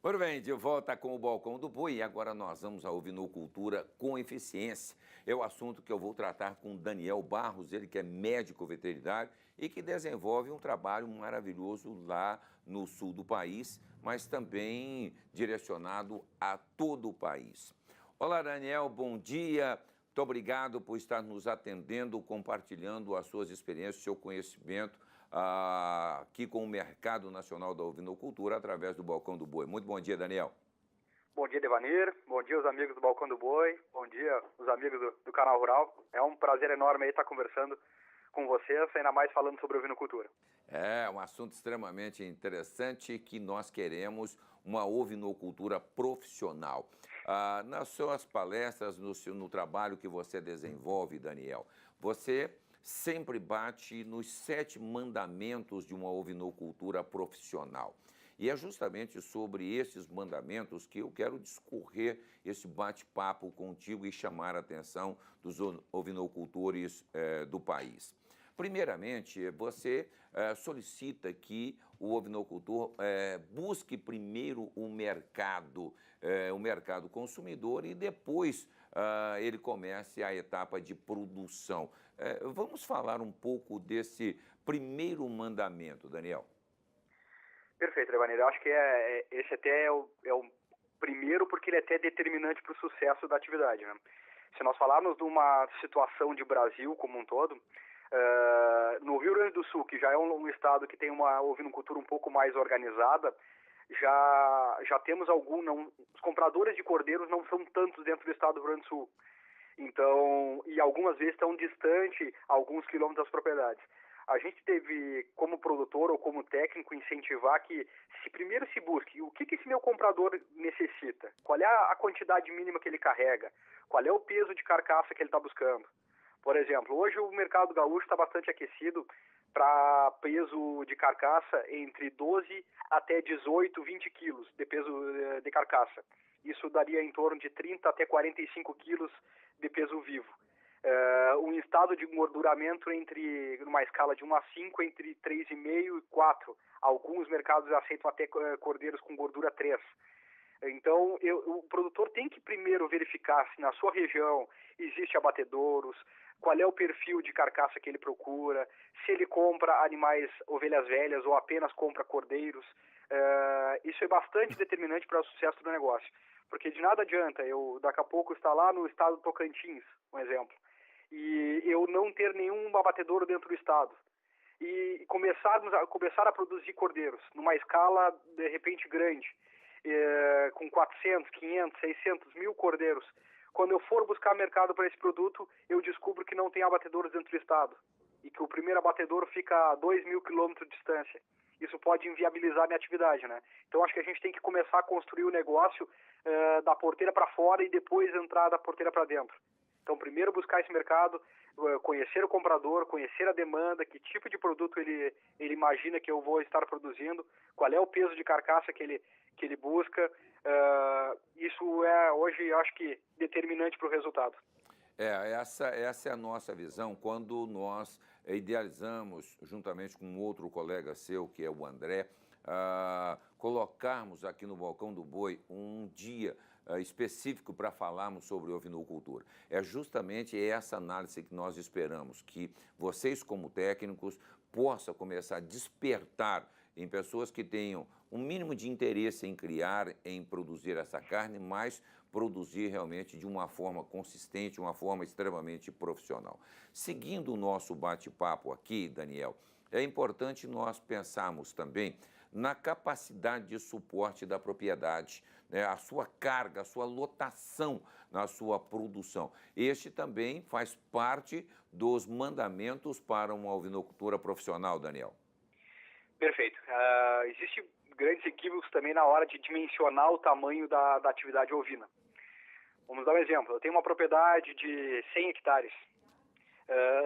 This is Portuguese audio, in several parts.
Muito bem, de volta com o Balcão do Boi e agora nós vamos à ovinocultura com eficiência. É o assunto que eu vou tratar com Daniel Barros, ele que é médico veterinário e que desenvolve um trabalho maravilhoso lá no sul do país, mas também direcionado a todo o país. Olá, Daniel, bom dia. Muito obrigado por estar nos atendendo, compartilhando as suas experiências, o seu conhecimento aqui com o Mercado Nacional da Ovinocultura através do Balcão do Boi. Muito bom dia, Daniel. Bom dia, Devanir. Bom dia, os amigos do Balcão do Boi. Bom dia, os amigos do Canal Rural. É um prazer enorme aí estar conversando com vocês, ainda mais falando sobre ovinocultura. É um assunto extremamente interessante que nós queremos uma ovinocultura profissional. Nas suas palestras, no trabalho que você desenvolve, Daniel, você sempre bate nos 7 mandamentos de uma ovinocultura profissional. E é justamente sobre esses mandamentos que eu quero discorrer esse bate-papo contigo e chamar a atenção dos ovinocultores do país. Primeiramente, você solicita que o ovinocultor busque primeiro o mercado consumidor e depois ele comece a etapa de produção. Vamos falar um pouco desse primeiro mandamento, Daniel. Perfeito, Devanir. Eu acho que esse até é o primeiro, porque ele é até determinante para o sucesso da atividade, né? Se nós falarmos de uma situação de Brasil como um todo, no Rio Grande do Sul, que já é um estado que tem uma ovinocultura um pouco mais organizada, já temos os compradores de cordeiros não são tantos dentro do estado do Rio Grande do Sul. Então, e algumas vezes estão distante alguns quilômetros das propriedades. A gente teve, como produtor ou como técnico, incentivar que primeiro se busque o que esse meu comprador necessita, qual é a quantidade mínima que ele carrega, qual é o peso de carcaça que ele está buscando. Por exemplo, hoje o mercado gaúcho está bastante aquecido para peso de carcaça entre 12 até 18, 20 quilos de peso de carcaça. Isso daria em torno de 30 até 45 quilos de peso vivo. Um estado de engorduramento numa escala de 1 a 5, entre 3,5 e 4. Alguns mercados aceitam até cordeiros com gordura 3. Então, o produtor tem que primeiro verificar se na sua região existe abatedouros, qual é o perfil de carcaça que ele procura, se ele compra animais, ovelhas velhas ou apenas compra cordeiros. Isso é bastante determinante para o sucesso do negócio, porque de nada adianta eu daqui a pouco estar lá no estado do Tocantins, um exemplo, e eu não ter nenhum abatedouro dentro do estado e começar a produzir cordeiros numa escala de repente grande, com 400, 500, 600 mil cordeiros. Quando eu for buscar mercado para esse produto, eu descubro que não tem abatedouros dentro do estado e que o primeiro abatedouro fica a 2.000 quilômetros de distância. Isso pode inviabilizar a minha atividade, né? Então, acho que a gente tem que começar a construir o negócio da porteira para fora e depois entrar da porteira para dentro. Então, primeiro buscar esse mercado, conhecer o comprador, conhecer a demanda, que tipo de produto ele imagina que eu vou estar produzindo, qual é o peso de carcaça que ele busca. Isso é, hoje, acho que determinante para o resultado. Essa é a nossa visão quando nós idealizamos, juntamente com outro colega seu, que é o André, colocarmos aqui no Balcão do Boi um dia específico para falarmos sobre ovinocultura. É justamente essa análise que nós esperamos, que vocês como técnicos possam começar a despertar em pessoas que tenham um mínimo de interesse em criar, em produzir essa carne, mas produzir realmente de uma forma consistente, uma forma extremamente profissional. Seguindo o nosso bate-papo aqui, Daniel, é importante nós pensarmos também na capacidade de suporte da propriedade, né? A sua carga, a sua lotação na sua produção. Este também faz parte dos mandamentos para uma ovinocultura profissional, Daniel. Perfeito. Existem grandes equívocos também na hora de dimensionar o tamanho da atividade ovina. Vamos dar um exemplo. Eu tenho uma propriedade de 100 hectares.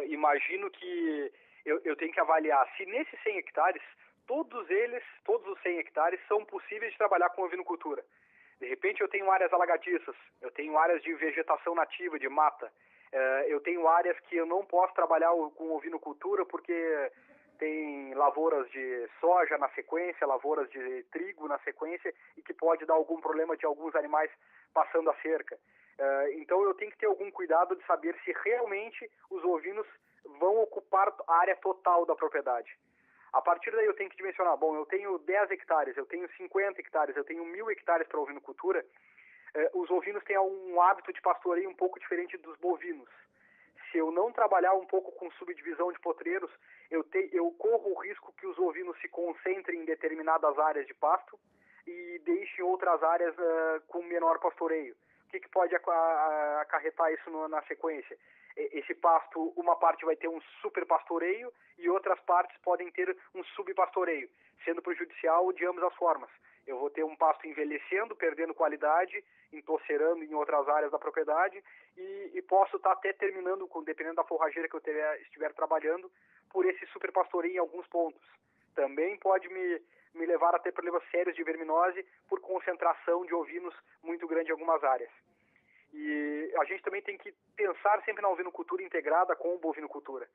Imagino que eu tenho que avaliar se nesses 100 hectares, todos os 100 hectares são possíveis de trabalhar com ovinocultura. De repente eu tenho áreas alagadiças, eu tenho áreas de vegetação nativa, de mata, eu tenho áreas que eu não posso trabalhar com ovinocultura porque tem lavouras de soja na sequência, lavouras de trigo na sequência, e que pode dar algum problema de alguns animais passando a cerca. Então eu tenho que ter algum cuidado de saber se realmente os ovinos vão ocupar a área total da propriedade. A partir daí eu tenho que dimensionar, bom, eu tenho 10 hectares, eu tenho 50 hectares, eu tenho 1.000 hectares para ovinocultura. Os ovinos têm um hábito de pastoreio um pouco diferente dos bovinos. Se eu não trabalhar um pouco com subdivisão de potreiros, eu corro o risco que os ovinos se concentrem em determinadas áreas de pasto e deixem outras áreas com menor pastoreio. O que pode acarretar isso na sequência? Esse pasto, uma parte vai ter um super pastoreio e outras partes podem ter um subpastoreio, sendo prejudicial de ambas as formas. Eu vou ter um pasto envelhecendo, perdendo qualidade, entocerando em outras áreas da propriedade e posso estar até terminando, dependendo da forrageira que eu estiver trabalhando, por esse superpastoreio em alguns pontos. Também pode me levar a ter problemas sérios de verminose por concentração de ovinos muito grande em algumas áreas. E a gente também tem que pensar sempre na ovinocultura integrada com a bovinocultura.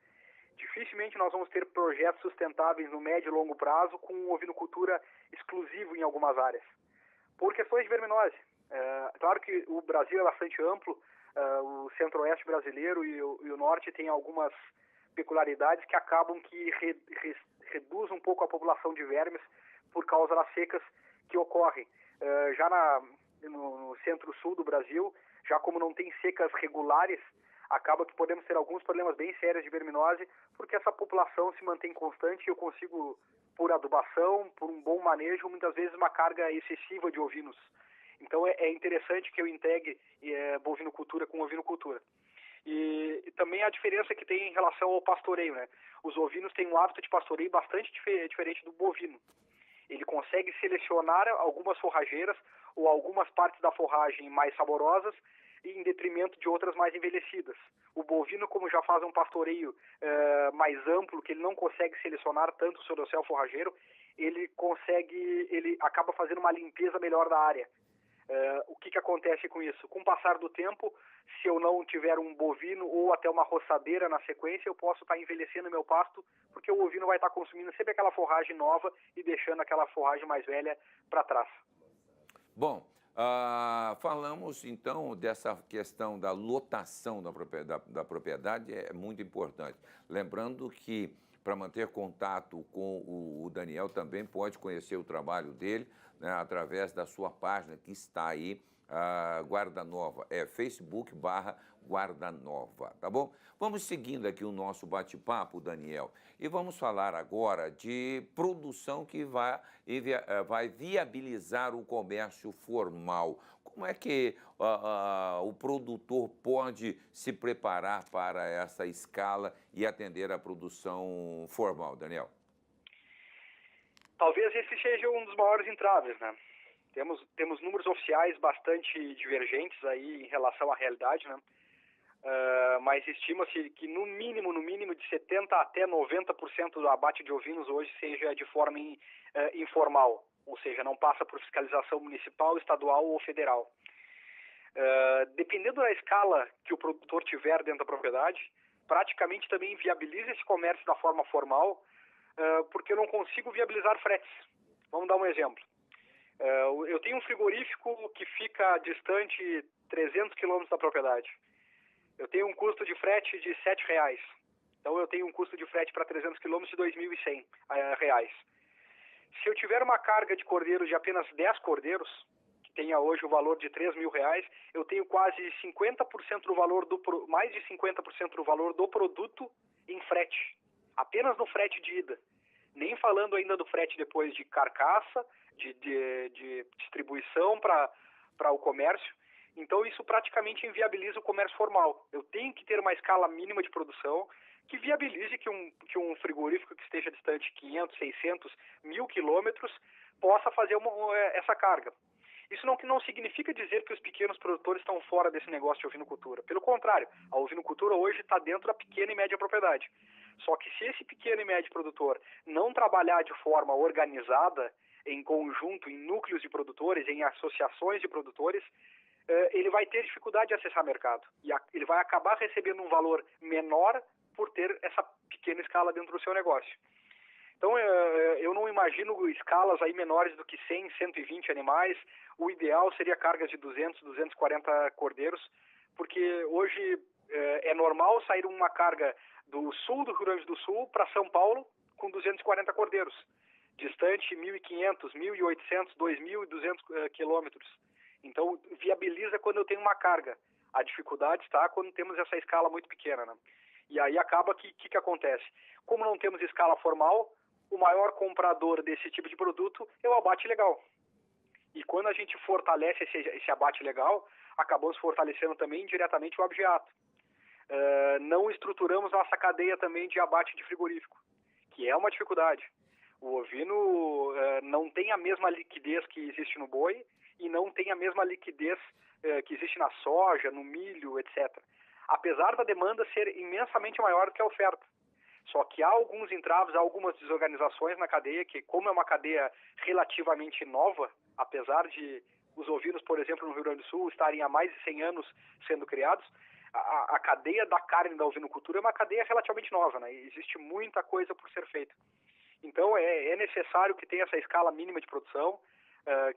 Dificilmente nós vamos ter projetos sustentáveis no médio e longo prazo com ovinocultura exclusivo em algumas áreas, por questões de verminose. Claro que o Brasil é bastante amplo, o centro-oeste brasileiro e o norte tem algumas peculiaridades que acabam que reduz um pouco a população de vermes por causa das secas que ocorrem. Já no centro-sul do Brasil, já como não tem secas regulares, acaba que podemos ter alguns problemas bem sérios de verminose, porque essa população se mantém constante e eu consigo, por adubação, por um bom manejo, muitas vezes uma carga excessiva de ovinos. Então é interessante que eu integre bovinocultura com ovinocultura. E também a diferença que tem em relação ao pastoreio, né? Os ovinos têm um hábito de pastoreio bastante diferente do bovino. Ele consegue selecionar algumas forrageiras ou algumas partes da forragem mais saborosas em detrimento de outras mais envelhecidas. O bovino, como já faz um pastoreio mais amplo, que ele não consegue selecionar tanto o seu dossel forrageiro, ele acaba fazendo uma limpeza melhor da área. O que acontece com isso? Com o passar do tempo, se eu não tiver um bovino ou até uma roçadeira na sequência, eu posso estar envelhecendo meu pasto, porque o ovino vai estar consumindo sempre aquela forragem nova e deixando aquela forragem mais velha para trás. Bom, falamos então dessa questão da lotação da propriedade, é muito importante. Lembrando que para manter contato com o Daniel também pode conhecer o trabalho dele, né, através da sua página que está aí, Guarda Nova, Facebook/Guarda Nova, tá bom? Vamos seguindo aqui o nosso bate-papo, Daniel, e vamos falar agora de produção que vai viabilizar o comércio formal. Como é que o produtor pode se preparar para essa escala e atender a produção formal, Daniel? Talvez esse seja um dos maiores entraves, né? Temos números oficiais bastante divergentes aí em relação à realidade, né? Mas estima-se que no mínimo de 70% até 90% do abate de ovinos hoje seja de forma informal, ou seja, não passa por fiscalização municipal, estadual ou federal. Dependendo da escala que o produtor tiver dentro da propriedade, praticamente também viabiliza esse comércio da forma formal, porque eu não consigo viabilizar fretes. Vamos dar um exemplo. Eu tenho um frigorífico que fica distante 300 quilômetros da propriedade. Eu tenho um custo de frete de R$7. Então eu tenho um custo de frete para 300 quilômetros de R$2.100. Se eu tiver uma carga de cordeiros de apenas 10 cordeiros, que tenha hoje o valor de R$3.000, eu tenho quase 50% do valor mais de 50% do valor do produto em frete. Apenas no frete de ida. Nem falando ainda do frete depois de carcaça, de distribuição para o comércio. Então isso praticamente inviabiliza o comércio formal. Eu tenho que ter uma escala mínima de produção que viabilize que um frigorífico que esteja distante 500, 600, 1.000 quilômetros possa fazer essa carga. Isso não significa dizer que os pequenos produtores estão fora desse negócio de ovinocultura. Pelo contrário, a ovinocultura hoje está dentro da pequena e média propriedade. Só que se esse pequeno e médio produtor não trabalhar de forma organizada, em conjunto, em núcleos de produtores, em associações de produtores, ele vai ter dificuldade de acessar mercado. E ele vai acabar recebendo um valor menor por ter essa pequena escala dentro do seu negócio. Então, eu não imagino escalas aí menores do que 100, 120 animais. O ideal seria cargas de 200, 240 cordeiros, porque hoje é normal sair uma carga do sul do Rio Grande do Sul para São Paulo com 240 cordeiros, distante 1.500, 1.800, 2.200 quilômetros. Então, viabiliza quando eu tenho uma carga. A dificuldade está quando temos essa escala muito pequena, né? E aí acaba que acontece? Como não temos escala formal, o maior comprador desse tipo de produto é o abate legal. E quando a gente fortalece esse abate legal, acabamos fortalecendo também diretamente o abigeato. Não estruturamos nossa cadeia também de abate de frigorífico, que é uma dificuldade. O ovino não tem a mesma liquidez que existe no boi e não tem a mesma liquidez que existe na soja, no milho, etc. Apesar da demanda ser imensamente maior do que a oferta. Só que há alguns entraves, há algumas desorganizações na cadeia, que como é uma cadeia relativamente nova, apesar de os ovinos, por exemplo, no Rio Grande do Sul, estarem há mais de 100 anos sendo criados, a cadeia da carne da ovinocultura é uma cadeia relativamente nova, né? E existe muita coisa por ser feita. Então, é necessário que tenha essa escala mínima de produção,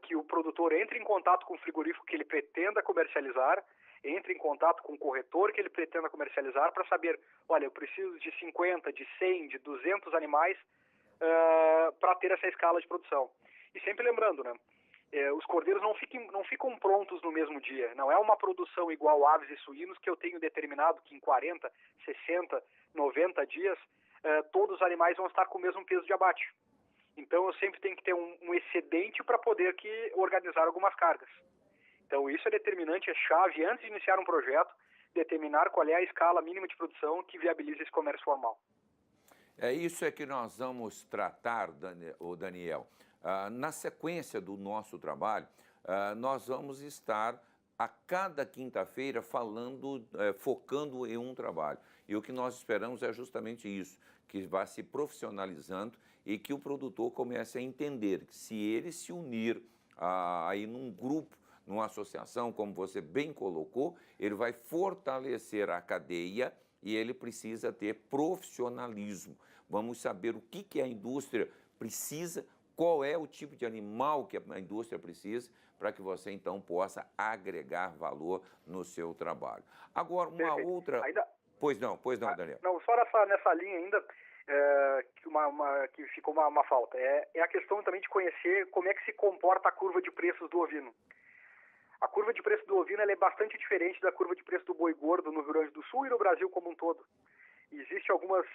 que o produtor entre em contato com o frigorífico que ele pretenda comercializar, entre em contato com o corretor que ele pretenda comercializar para saber, olha, eu preciso de 50, de 100, de 200 animais para ter essa escala de produção. E sempre lembrando, né, os cordeiros não ficam prontos no mesmo dia. Não é uma produção igual aves e suínos que eu tenho determinado que em 40, 60, 90 dias todos os animais vão estar com o mesmo peso de abate. Então eu sempre tenho que ter um excedente para poder organizar algumas cargas. Então isso é determinante, é chave antes de iniciar um projeto, determinar qual é a escala mínima de produção que viabiliza esse comércio formal. É isso que nós vamos tratar, Daniel. Na sequência do nosso trabalho, nós vamos estar a cada quinta-feira focando em um trabalho. E o que nós esperamos é justamente isso, que vá se profissionalizando e que o produtor comece a entender que se ele se unir aí num grupo, numa associação, como você bem colocou, ele vai fortalecer a cadeia e ele precisa ter profissionalismo. Vamos saber o que a indústria precisa, qual é o tipo de animal que a indústria precisa, para que você, então, possa agregar valor no seu trabalho. Agora, uma Perfeito. outra... Pois não, Daniel. Não, só nessa linha ainda, que ficou uma falta. É a questão também de conhecer como é que se comporta a curva de preços do ovino. A curva de preço do ovino ela é bastante diferente da curva de preço do boi gordo no Rio Grande do Sul e no Brasil como um todo. Existem algumas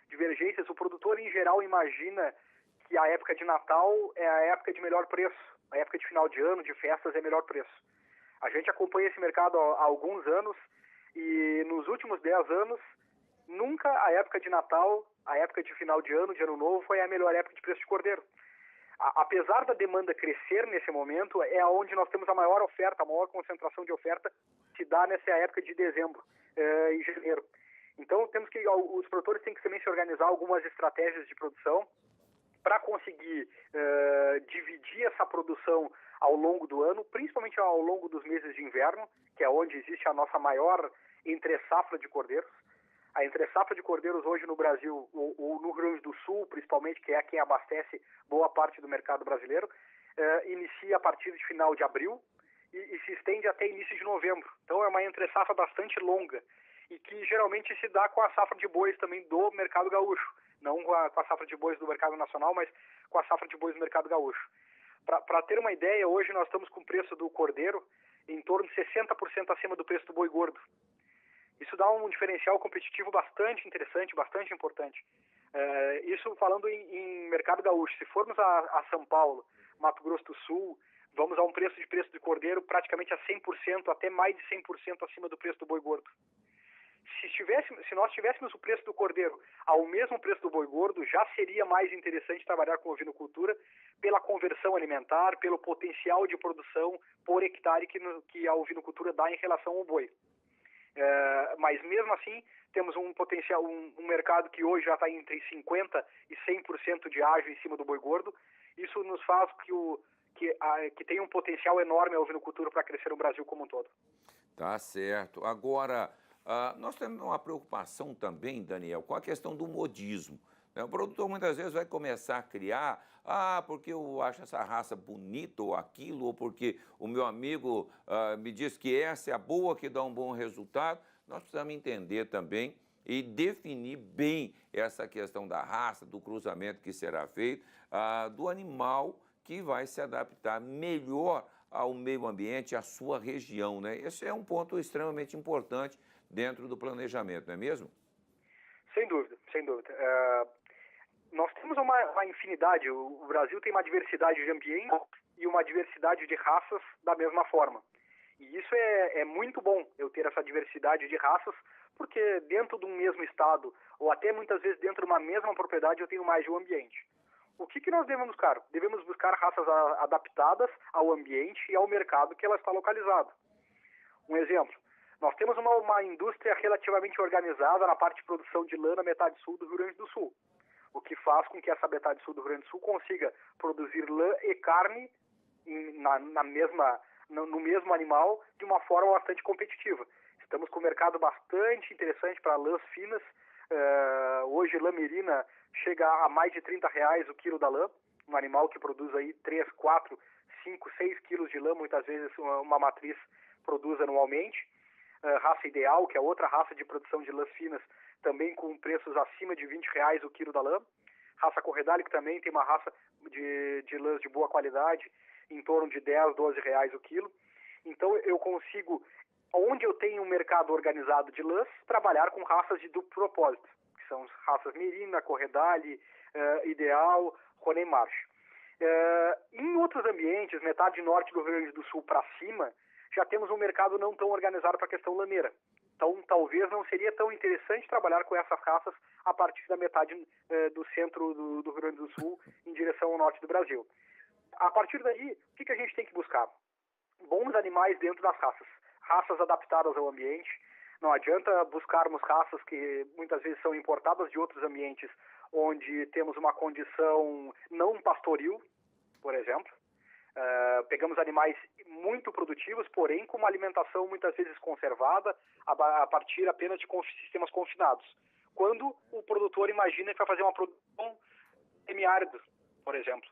divergências. O produtor, em geral, imagina que a época de Natal é a época de melhor preço. A época de final de ano, de festas, é melhor preço. A gente acompanha esse mercado há alguns anos e nos últimos 10 anos, nunca a época de Natal, a época de final de Ano Novo, foi a melhor época de preço de cordeiro. Apesar da demanda crescer nesse momento, é onde nós temos a maior oferta, a maior concentração de oferta se dá nessa época de dezembro e janeiro. Então, os produtores têm que também se organizar algumas estratégias de produção para conseguir dividir essa produção ao longo do ano, principalmente ao longo dos meses de inverno, que é onde existe a nossa maior entre-safra de cordeiros. A entre-safra de cordeiros hoje no Brasil, ou no Rio Grande do Sul, principalmente, que é quem abastece boa parte do mercado brasileiro, inicia a partir de final de abril e se estende até início de novembro. Então é uma entre-safra bastante longa e que geralmente se dá com a safra de bois também do mercado gaúcho. Não com a safra de bois do mercado nacional, mas com a safra de bois do mercado gaúcho. Para ter uma ideia, hoje nós estamos com o preço do cordeiro em torno de 60% acima do preço do boi gordo. Isso dá um diferencial competitivo bastante interessante, bastante importante. Isso falando em mercado gaúcho. Se formos a São Paulo, Mato Grosso do Sul, vamos a um preço de cordeiro praticamente a 100%, até mais de 100% acima do preço do boi gordo. Se nós tivéssemos o preço do cordeiro ao mesmo preço do boi gordo, já seria mais interessante trabalhar com ovinocultura pela conversão alimentar, pelo potencial de produção por hectare que a ovinocultura dá em relação ao boi. Mas mesmo assim, temos um potencial, um mercado que hoje já está entre 50% e 100% de ágio em cima do boi gordo. Isso nos faz que tem um potencial enorme a ovinocultura para crescer no Brasil como um todo. Tá certo. Agora, nós temos uma preocupação também, Daniel, com a questão do modismo. Né? O produtor muitas vezes vai começar a criar, porque eu acho essa raça bonita ou aquilo, ou porque o meu amigo me diz que essa é a boa, que dá um bom resultado. Nós precisamos entender também e definir bem essa questão da raça, do cruzamento que será feito, do animal que vai se adaptar melhor ao meio ambiente, à sua região, né? Esse é um ponto extremamente importante dentro do planejamento, não é mesmo? Sem dúvida, sem dúvida. Nós temos uma infinidade, o Brasil tem uma diversidade de ambientes e uma diversidade de raças da mesma forma. E isso é muito bom, eu ter essa diversidade de raças, porque dentro de um mesmo estado, ou até muitas vezes dentro de uma mesma propriedade, eu tenho mais de um ambiente. O que nós devemos buscar? Devemos buscar raças adaptadas ao ambiente e ao mercado que ela está localizada. Um exemplo, nós temos uma indústria relativamente organizada na parte de produção de lã na metade sul do Rio Grande do Sul, o que faz com que essa metade sul do Rio Grande do Sul consiga produzir lã e carne no mesmo animal de uma forma bastante competitiva. Estamos com um mercado bastante interessante para lãs finas. Hoje, lã merina chega a mais de R$30 o quilo da lã, um animal que produz aí 3, 4, 5, 6 quilos de lã, muitas vezes uma matriz produz anualmente. Raça Ideal, que é outra raça de produção de lãs finas, também com preços acima de R$20 o quilo da lã. Raça Corredale, que também tem uma raça de lãs de boa qualidade, em torno de R$10, R$12 o quilo. Então eu consigo, onde eu tenho um mercado organizado de lãs, trabalhar com raças de duplo propósito, que são raças Merina, Corredale, Ideal, Ronen March. Em outros ambientes, metade norte do Rio Grande do Sul para cima, já temos um mercado não tão organizado para a questão lameira. Então, talvez não seria tão interessante trabalhar com essas raças a partir da metade do centro do Rio Grande do Sul em direção ao norte do Brasil. A partir daí, o que a gente tem que buscar? Bons animais dentro das raças. Raças adaptadas ao ambiente. Não adianta buscarmos raças que muitas vezes são importadas de outros ambientes, onde temos uma condição não pastoril, por exemplo. Pegamos animais muito produtivos, porém com uma alimentação muitas vezes conservada a partir apenas de sistemas confinados. Quando o produtor imagina que vai fazer uma produção semiárida, por exemplo.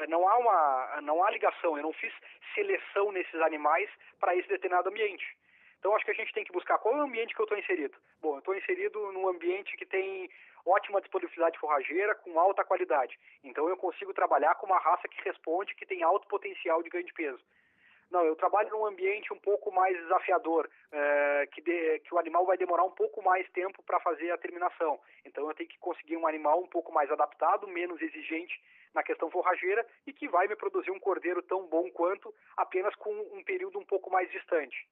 Não há ligação, eu não fiz seleção nesses animais para esse determinado ambiente. Então, acho que a gente tem que buscar qual é o ambiente que eu estou inserido. Bom, eu estou inserido num ambiente que tem ótima disponibilidade forrageira, com alta qualidade. Então, eu consigo trabalhar com uma raça que responde, que tem alto potencial de ganho de peso. Não, eu trabalho num ambiente um pouco mais desafiador, que o animal vai demorar um pouco mais tempo para fazer a terminação. Então, eu tenho que conseguir um animal um pouco mais adaptado, menos exigente na questão forrageira e que vai me produzir um cordeiro tão bom quanto, apenas com um período um pouco mais distante.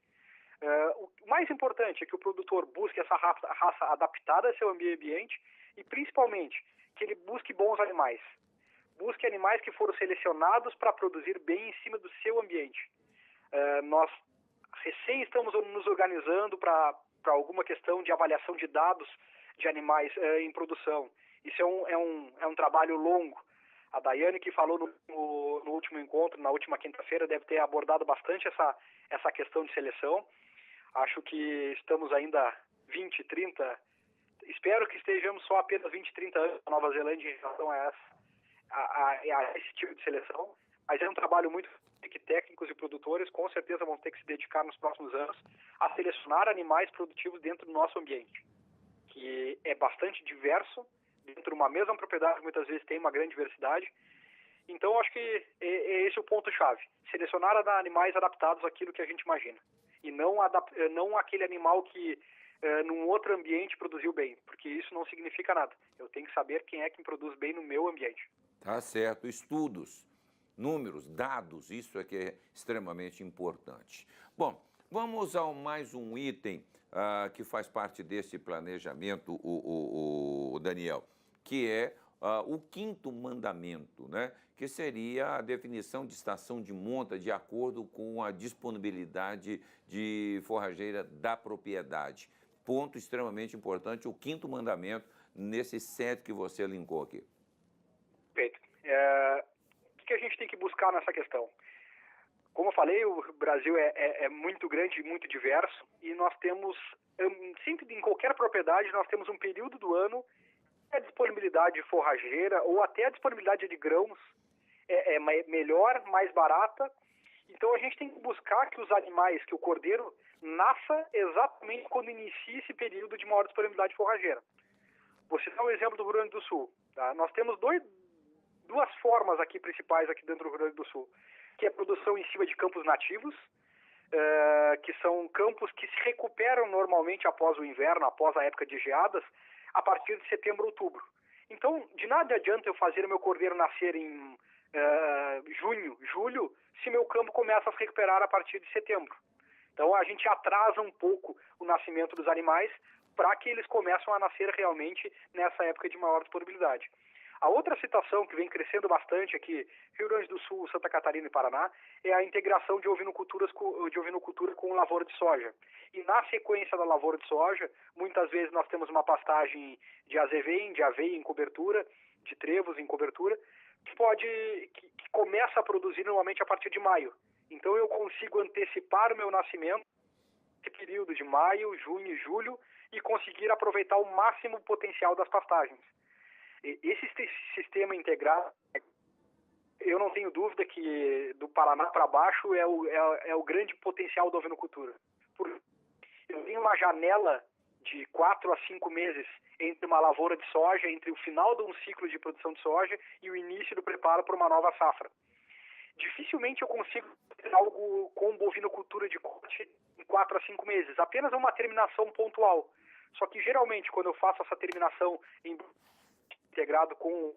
O mais importante é que o produtor busque essa raça adaptada ao seu ambiente e, principalmente, que ele busque bons animais. Busque animais que foram selecionados para produzir bem em cima do seu ambiente. Nós recém estamos nos organizando para alguma questão de avaliação de dados de animais em produção. Isso é um trabalho longo. A Daiane, que falou no último encontro, na última quinta-feira, deve ter abordado bastante essa questão de seleção. Acho que estamos ainda 20, 30, espero que estejamos só apenas 20, 30 anos na Nova Zelândia em relação a esse tipo de seleção, mas é um trabalho muito que técnicos e produtores com certeza vão ter que se dedicar nos próximos anos a selecionar animais produtivos dentro do nosso ambiente, que é bastante diverso, dentro de uma mesma propriedade muitas vezes tem uma grande diversidade. Então acho que é esse o ponto-chave, selecionar animais adaptados àquilo que a gente imagina. E não aquele animal que num outro ambiente produziu bem, porque isso não significa nada. Eu tenho que saber quem é que produz bem no meu ambiente. Tá certo. Estudos, números, dados, isso é que é extremamente importante. Bom, vamos a mais um item que faz parte desse planejamento, o Daniel, que é o quinto mandamento, né? Que seria a definição de estação de monta de acordo com a disponibilidade de forrageira da propriedade. Ponto extremamente importante, o quinto mandamento nesse set que você linkou aqui. Perfeito. O que a gente tem que buscar nessa questão? Como eu falei, o Brasil é muito grande e muito diverso e nós temos, sempre em qualquer propriedade, nós temos um período do ano a disponibilidade forrageira ou até a disponibilidade de grãos é melhor, mais barata. Então a gente tem que buscar que os animais, que o cordeiro nasça exatamente quando inicia esse período de maior disponibilidade forrageira. Vou citar um exemplo do Rio Grande do Sul. Tá? Nós temos duas formas aqui principais aqui dentro do Rio Grande do Sul, que é a produção em cima de campos nativos, que são campos que se recuperam normalmente após o inverno, após a época de geadas, a partir de setembro, outubro. Então, de nada adianta eu fazer o meu cordeiro nascer em junho, julho, se meu campo começa a se recuperar a partir de setembro. Então, a gente atrasa um pouco o nascimento dos animais para que eles começem a nascer realmente nessa época de maior disponibilidade. A outra situação que vem crescendo bastante aqui, Rio Grande do Sul, Santa Catarina e Paraná, é a integração de ovinocultura com lavoura de soja. E na sequência da lavoura de soja, muitas vezes nós temos uma pastagem de azevém, de aveia em cobertura, de trevos em cobertura, que começa a produzir normalmente a partir de maio. Então eu consigo antecipar o meu nascimento nesse período de maio, junho e julho e conseguir aproveitar o máximo potencial das pastagens. Esse sistema integrado, eu não tenho dúvida que do Paraná para baixo é o grande potencial da ovinocultura. Eu tenho uma janela de 4 a 5 meses entre uma lavoura de soja, entre o final de um ciclo de produção de soja e o início do preparo para uma nova safra. Dificilmente eu consigo fazer algo com bovinocultura de corte em 4 a 5 meses, apenas uma terminação pontual. Só que geralmente quando eu faço essa terminação integrado com...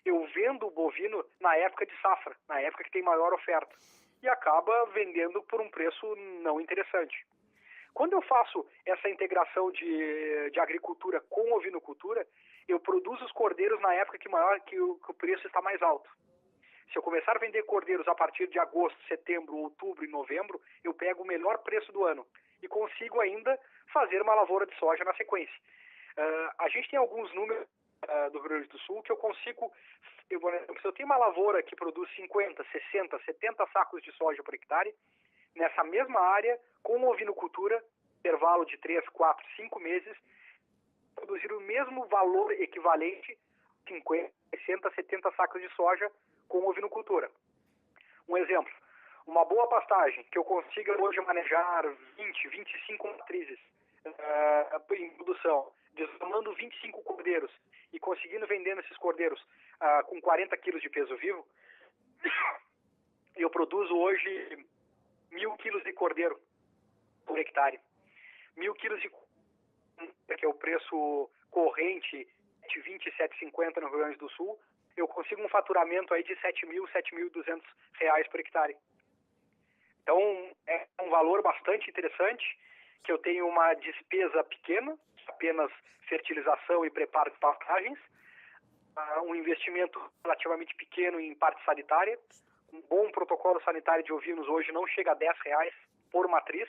eu vendo o bovino na época de safra, na época que tem maior oferta, e acaba vendendo por um preço não interessante. Quando eu faço essa integração de agricultura com ovinocultura, eu produzo os cordeiros na época que o preço está mais alto. Se eu começar a vender cordeiros a partir de agosto, setembro, outubro e novembro, eu pego o melhor preço do ano e consigo ainda fazer uma lavoura de soja na sequência. A gente tem alguns números do Rio Grande do Sul que eu consigo... se eu tenho uma lavoura que produz 50, 60, 70 sacos de soja por hectare, nessa mesma área, com ovinocultura, intervalo de 3, 4, 5 meses, produzir o mesmo valor equivalente, 50, 60, 70 sacos de soja com ovinocultura. Um exemplo, uma boa pastagem que eu consiga hoje manejar 20, 25 matrizes em produção, desmamando 25 cordeiros e conseguindo vendendo esses cordeiros com 40 quilos de peso vivo, eu produzo hoje 1.000 quilos de cordeiro por hectare. 1.000 quilos de que é o preço corrente de 20, 7,50 no Rio Grande do Sul, eu consigo um faturamento aí de 7.200 reais por hectare. Então, é um valor bastante interessante, que eu tenho uma despesa pequena, apenas fertilização e preparo de pastagens, um investimento relativamente pequeno em parte sanitária, um bom protocolo sanitário de ovinos hoje não chega a R$10 por matriz.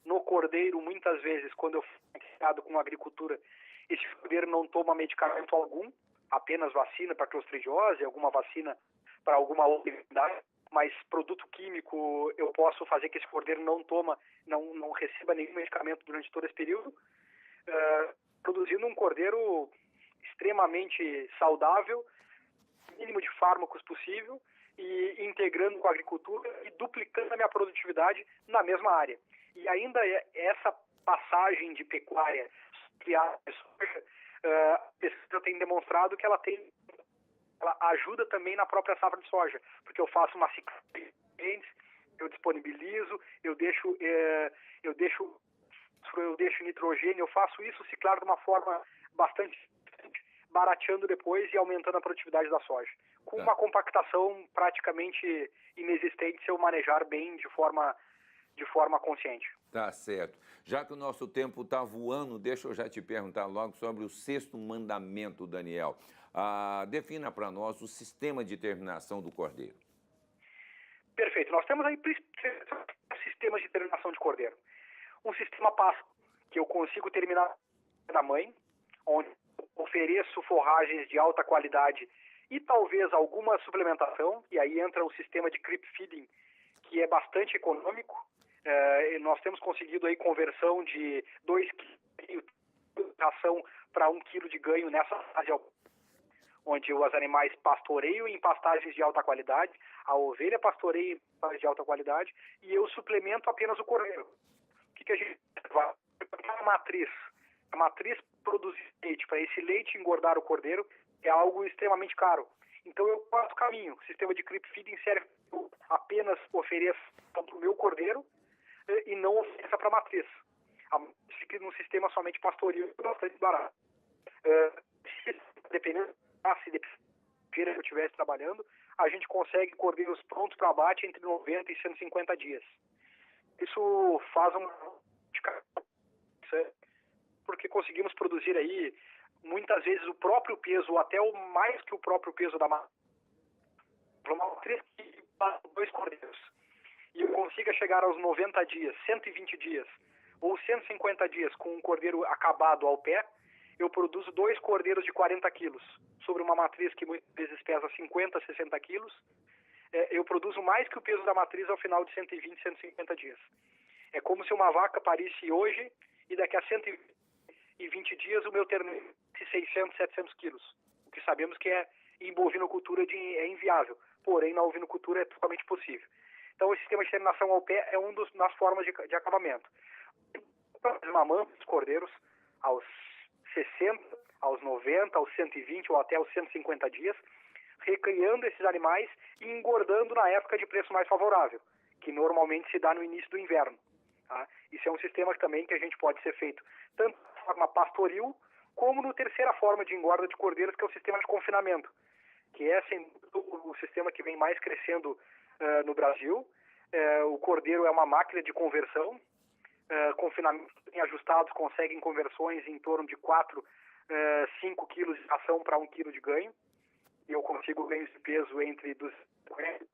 No cordeiro, muitas vezes, quando eu fui criado com agricultura, esse cordeiro não toma medicamento algum, apenas vacina para clostridiose, alguma vacina para alguma outra enfermidade, mas produto químico eu posso fazer que esse cordeiro não receba nenhum medicamento durante todo esse período, produzindo um cordeiro extremamente saudável, mínimo de fármacos possível, e integrando com a agricultura e duplicando a minha produtividade na mesma área. E ainda essa passagem de pecuária criada de soja, a pesquisa tem demonstrado que ela ajuda também na própria safra de soja, porque eu faço uma ciclagem, eu disponibilizo, eu deixo nitrogênio, eu faço isso ciclar de uma forma bastante barateando depois e aumentando a produtividade da soja. Com uma compactação praticamente inexistente se eu manejar bem de forma consciente. Tá certo. Já que o nosso tempo está voando, deixa eu já te perguntar logo sobre o 6º mandamento, Daniel. Defina para nós o sistema de terminação do cordeiro. Perfeito. Nós temos aí sistemas de terminação de cordeiro. Um sistema pasto, que eu consigo terminar da mãe, onde ofereço forragens de alta qualidade e talvez alguma suplementação, e aí entra o sistema de creep feeding, que é bastante econômico. Nós temos conseguido aí conversão de 2 kg de ração para 1 quilo de ganho nessa fase, onde os animais pastoreiam em pastagens de alta qualidade, a ovelha pastoreia em pastagens de alta qualidade, e eu suplemento apenas o cordeiro. O que a gente vai? A matriz produzir leite, para esse leite engordar o cordeiro, é algo extremamente caro. Então eu faço o caminho. O sistema de creep feeding serve apenas ofereça para o meu cordeiro e não ofereça para a matriz. A matriz fica num sistema somente pastoril, bastante barato. Dependendo se que eu estivesse trabalhando, a gente consegue cordeiros prontos para abate entre 90 e 150 dias. Isso faz porque conseguimos produzir aí muitas vezes o próprio peso, ou até mais que o próprio peso da matriz, uma matriz que faz 2 cordeiros, e eu consiga chegar aos 90 dias, 120 dias, ou 150 dias com um cordeiro acabado ao pé, eu produzo 2 cordeiros de 40 quilos, sobre uma matriz que muitas vezes pesa 50, 60 quilos, eu produzo mais que o peso da matriz ao final de 120, 150 dias. É como se uma vaca parisse hoje e daqui a 120 dias o meu termine de 600, 700 quilos. O que sabemos que em bovinocultura é inviável, porém na ovinocultura é totalmente possível. Então o sistema de terminação ao pé é uma das formas de acabamento. Mamando os cordeiros aos 60, aos 90, aos 120 ou até aos 150 dias, recriando esses animais e engordando na época de preço mais favorável, que normalmente se dá no início do inverno. Tá? Isso é um sistema também que a gente pode ser feito tanto de forma pastoril, como no terceira forma de engorda de cordeiros, que é o sistema de confinamento, que é o sistema que vem mais crescendo no Brasil. O cordeiro é uma máquina de conversão, confinamento bem ajustados conseguem conversões em torno de 4, 5 quilos de ração para 1 quilo de ganho, e eu consigo ganhos de peso entre 250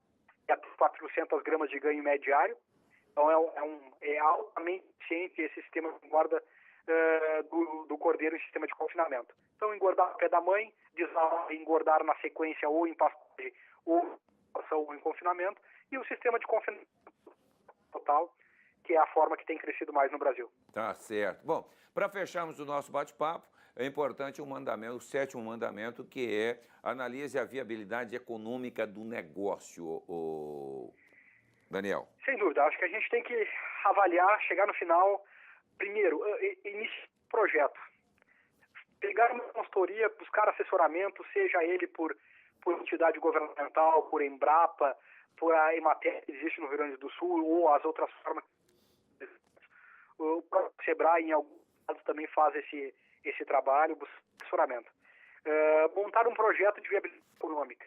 e até 400 gramas de ganho médio diário. Então é altamente eficiente esse sistema de engorda do cordeiro em sistema de confinamento. Então engordar no pé da mãe, engordar na sequência ou em pastagem ou em confinamento, e o sistema de confinamento total, que é a forma que tem crescido mais no Brasil. Tá certo. Bom, para fecharmos o nosso bate-papo, é importante o 7º mandamento, que é analise a viabilidade econômica do negócio, Daniel. Sem dúvida, acho que a gente tem que avaliar, chegar no final, primeiro, iniciar o projeto. Pegar uma consultoria, buscar assessoramento, seja ele por entidade governamental, por Embrapa, por a Emater que existe no Rio Grande do Sul, ou as outras formas. O próprio Sebrae, em alguns casos, também faz esse trabalho, buscar assessoramento. Montar um projeto de viabilidade econômica.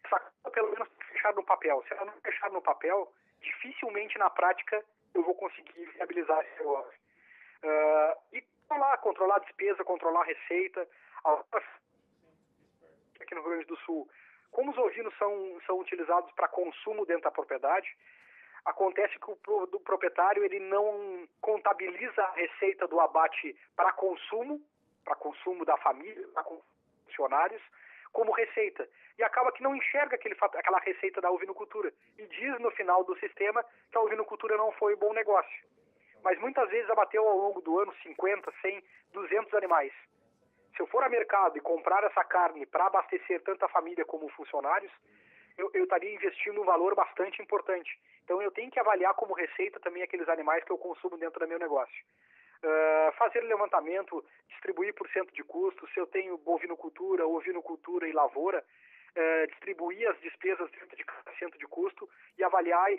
Essa coisa, pelo menos, fechar no papel. Se ela não fechar no papel, dificilmente na prática eu vou conseguir viabilizar esse negócio. E controlar a despesa, controlar a receita. Aqui no Rio Grande do Sul, como os ovinos são utilizados para consumo dentro da propriedade, acontece que o proprietário ele não contabiliza a receita do abate para consumo da família, para funcionários, como receita. E acaba que não enxerga aquela receita da ovinocultura. E diz no final do sistema que a ovinocultura não foi um bom negócio. Mas muitas vezes abateu ao longo do ano 50, 100, 200 animais. Se eu for ao mercado e comprar essa carne para abastecer tanto a família como funcionários, eu estaria investindo um valor bastante importante. Então eu tenho que avaliar como receita também aqueles animais que eu consumo dentro do meu negócio. Fazer levantamento, distribuir por cento de custo, se eu tenho bovinocultura, ovinocultura e lavoura, distribuir as despesas dentro de cada cento de custo e avaliar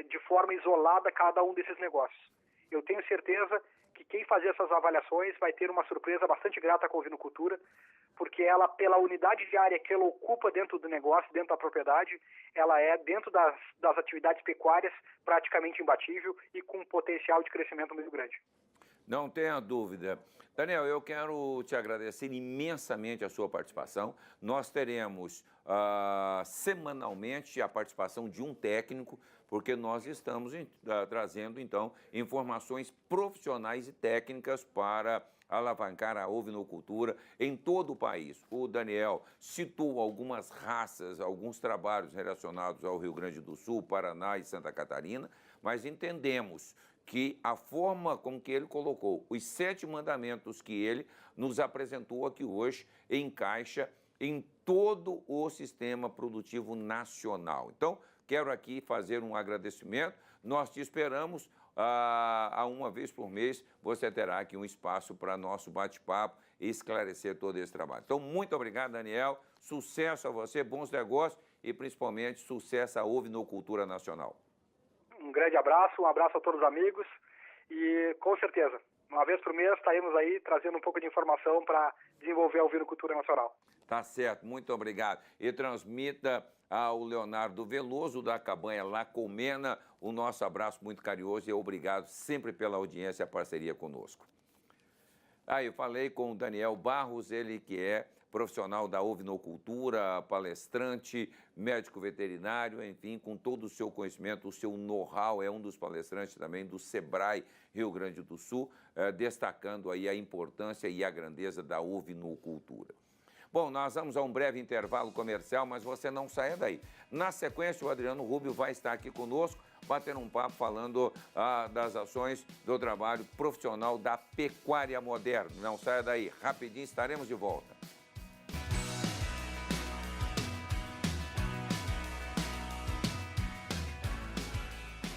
de forma isolada cada um desses negócios. Eu tenho certeza que quem fazer essas avaliações vai ter uma surpresa bastante grata com a ovinocultura, porque ela, pela unidade de área que ela ocupa dentro do negócio, dentro da propriedade, ela é, dentro das atividades pecuárias, praticamente imbatível e com um potencial de crescimento muito grande. Não tenha dúvida. Daniel, eu quero te agradecer imensamente a sua participação. Nós teremos semanalmente a participação de um técnico, porque nós estamos trazendo, então, informações profissionais e técnicas para alavancar a ovinocultura em todo o país. O Daniel citou algumas raças, alguns trabalhos relacionados ao Rio Grande do Sul, Paraná e Santa Catarina, mas entendemos que a forma com que ele colocou os 7 mandamentos que ele nos apresentou aqui hoje encaixa em todo o sistema produtivo nacional. Então, quero aqui fazer um agradecimento. Nós te esperamos uma vez por mês. Você terá aqui um espaço para nosso bate-papo e esclarecer todo esse trabalho. Então, muito obrigado, Daniel. Sucesso a você, bons negócios e, principalmente, sucesso à ovinocultura nacional. Um grande abraço, um abraço a todos os amigos e, com certeza, uma vez por mês estaremos aí trazendo um pouco de informação para desenvolver a ovinocultura nacional. Tá certo, muito obrigado. E transmita ao Leonardo Veloso, da Cabanha La Colmena, o nosso abraço muito carinhoso e obrigado sempre pela audiência e a parceria conosco. Eu falei com o Daniel Barros, ele que é profissional da ovinocultura, palestrante, médico veterinário, enfim, com todo o seu conhecimento, o seu know-how, é um dos palestrantes também do Sebrae Rio Grande do Sul, destacando aí a importância e a grandeza da ovinocultura. Bom, nós vamos a um breve intervalo comercial, mas você não saia daí. Na sequência, o Adriano Rubio vai estar aqui conosco, batendo um papo falando das ações do trabalho profissional da pecuária moderna. Não saia daí, rapidinho estaremos de volta.